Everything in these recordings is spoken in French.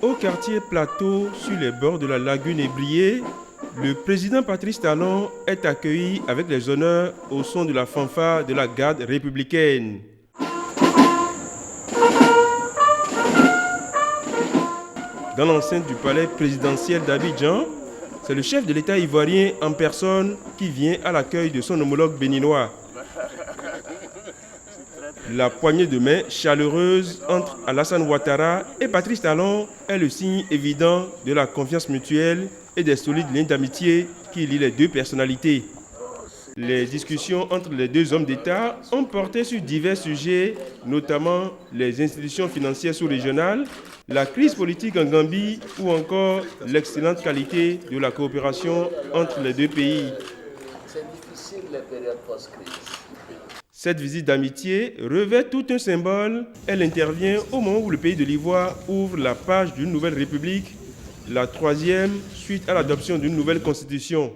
Au quartier Plateau, sur les bords de la lagune Ébrié, le président Patrice Talon est accueilli avec les honneurs au son de la fanfare de la garde républicaine. Dans l'enceinte du palais présidentiel d'Abidjan, c'est le chef de l'État ivoirien en personne qui vient à l'accueil de son homologue béninois. La poignée de main chaleureuse entre Alassane Ouattara et Patrice Talon est le signe évident de la confiance mutuelle et des solides liens d'amitié qui lient les deux personnalités. Les discussions entre les deux hommes d'État ont porté sur divers sujets, notamment les institutions financières sous-régionales, la crise politique en Gambie ou encore l'excellente qualité de la coopération entre les deux pays. C'est difficile les périodes post-crise. Cette visite d'amitié revêt tout un symbole. Elle intervient au moment où le pays de l'Ivoire ouvre la page d'une nouvelle république, la troisième suite à l'adoption d'une nouvelle constitution.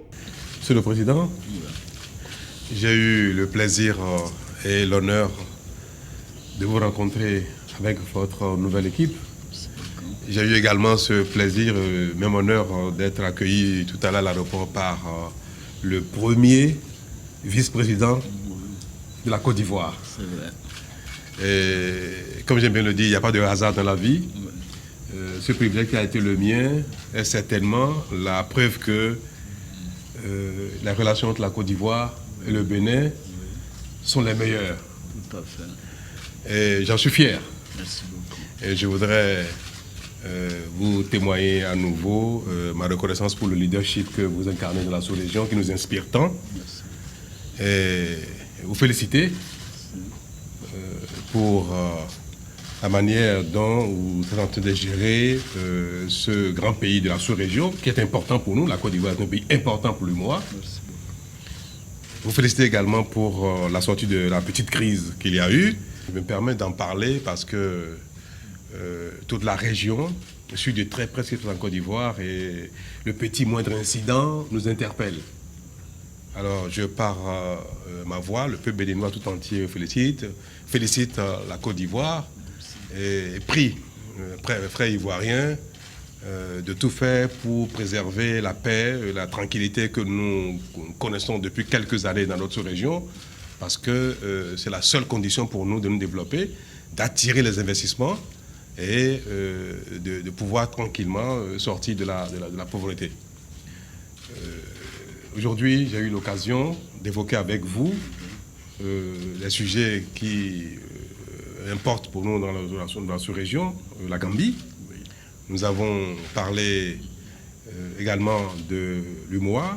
Monsieur le Président, j'ai eu le plaisir et l'honneur de vous rencontrer avec votre nouvelle équipe. J'ai eu également ce plaisir, même honneur d'être accueilli tout à l'heure à l'aéroport par le premier vice-président de la Côte d'Ivoire. C'est vrai. Et comme j'aime bien le dire, il n'y a pas de hasard dans la vie. Ce privilège qui a été le mien est certainement la preuve que les relations entre la Côte d'Ivoire et le Bénin sont les meilleures. Tout à fait. Et j'en suis fier. Merci beaucoup. Et je voudrais vous témoigner à nouveau ma reconnaissance pour le leadership que vous incarnez dans la sous-région, qui nous inspire tant. Merci. Et vous féliciter pour la manière dont vous êtes en train de gérer ce grand pays de la sous-région, qui est important pour nous. La Côte d'Ivoire est un pays important pour l'UMOA. Merci beaucoup. Vous féliciter également pour la sortie de la petite crise qu'il y a eu. Je me permets d'en parler parce que toute la région suit de très près ce qui se passe en Côte d'Ivoire et le petit moindre incident nous interpelle. Alors je pars ma voix, le peuple béninois tout entier félicite la Côte d'Ivoire et prie, frères ivoiriens, de tout faire pour préserver la paix, la tranquillité que nous connaissons depuis quelques années dans notre région, parce que c'est la seule condition pour nous de nous développer, d'attirer les investissements et de pouvoir tranquillement sortir de la pauvreté. Aujourd'hui, j'ai eu l'occasion d'évoquer avec vous les sujets qui importent pour nous dans la sous-région, la Gambie. Nous avons parlé également de l'UMOA,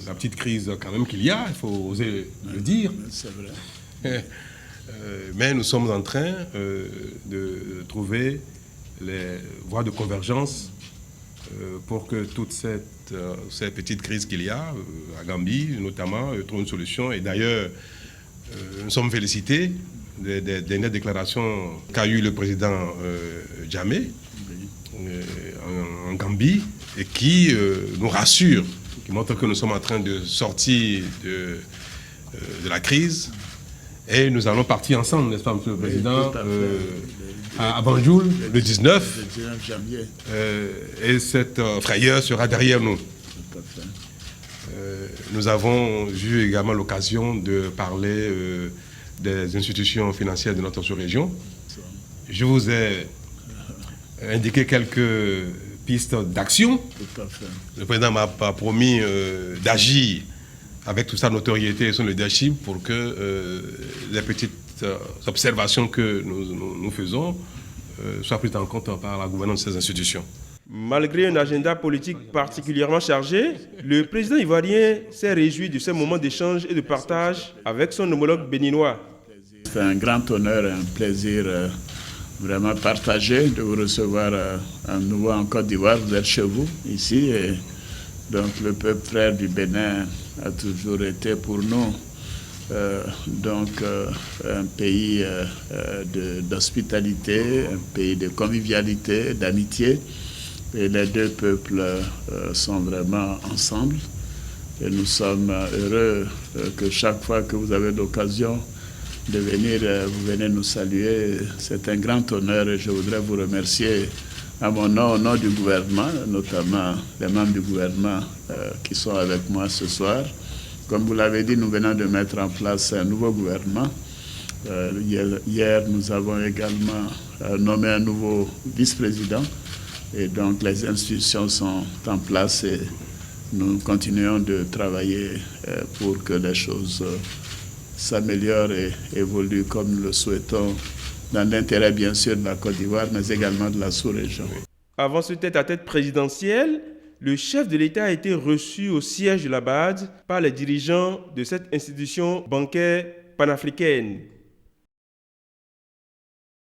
la petite crise quand même qu'il y a, il faut oser le dire. C'est vrai. Mais nous sommes en train de trouver les voies de convergence pour que toute cette petite crise qu'il y a à Gambie, notamment, trouve une solution. Et d'ailleurs, nous sommes félicités des dernières déclarations qu'a eu le président Jammeh en Gambie et qui nous rassure, qui montre que nous sommes en train de sortir de la crise. Et nous allons partir ensemble, n'est-ce pas, Monsieur le Président, à Banjul, le 19. Le 19 janvier. Et cette frayeur sera derrière nous. Tout à fait. Nous avons eu également l'occasion de parler des institutions financières de notre sous-région. Je vous ai indiqué quelques pistes d'action. Tout à fait. Le président m'a promis d'agir avec toute sa notoriété et son leadership pour que les petites observations que nous faisons soient prises en compte par la gouvernance de ces institutions. Malgré un agenda politique particulièrement chargé, le président ivoirien s'est réjoui de ces moments d'échange et de partage avec son homologue béninois. C'est un grand honneur et un plaisir vraiment partagé de vous recevoir à nouveau en Côte d'Ivoire. Vous êtes chez vous, ici. Et donc le peuple frère du Bénin a toujours été pour nous un pays d'hospitalité, un pays de convivialité, d'amitié. Et les deux peuples sont vraiment ensemble. Et nous sommes heureux que chaque fois que vous avez l'occasion de venir, vous venez nous saluer. C'est un grand honneur et je voudrais vous remercier à mon nom, au nom du gouvernement, notamment les membres du gouvernement qui sont avec moi ce soir. Comme vous l'avez dit, nous venons de mettre en place un nouveau gouvernement. Hier, nous avons également nommé un nouveau vice-président. Et donc, les institutions sont en place et nous continuons de travailler pour que les choses s'améliorent et évoluent comme nous le souhaitons, dans l'intérêt bien sûr de la Côte d'Ivoire, mais également de la sous-région. Avant ce tête-à-tête présidentiel, le chef de l'État a été reçu au siège de la BAD par les dirigeants de cette institution bancaire panafricaine.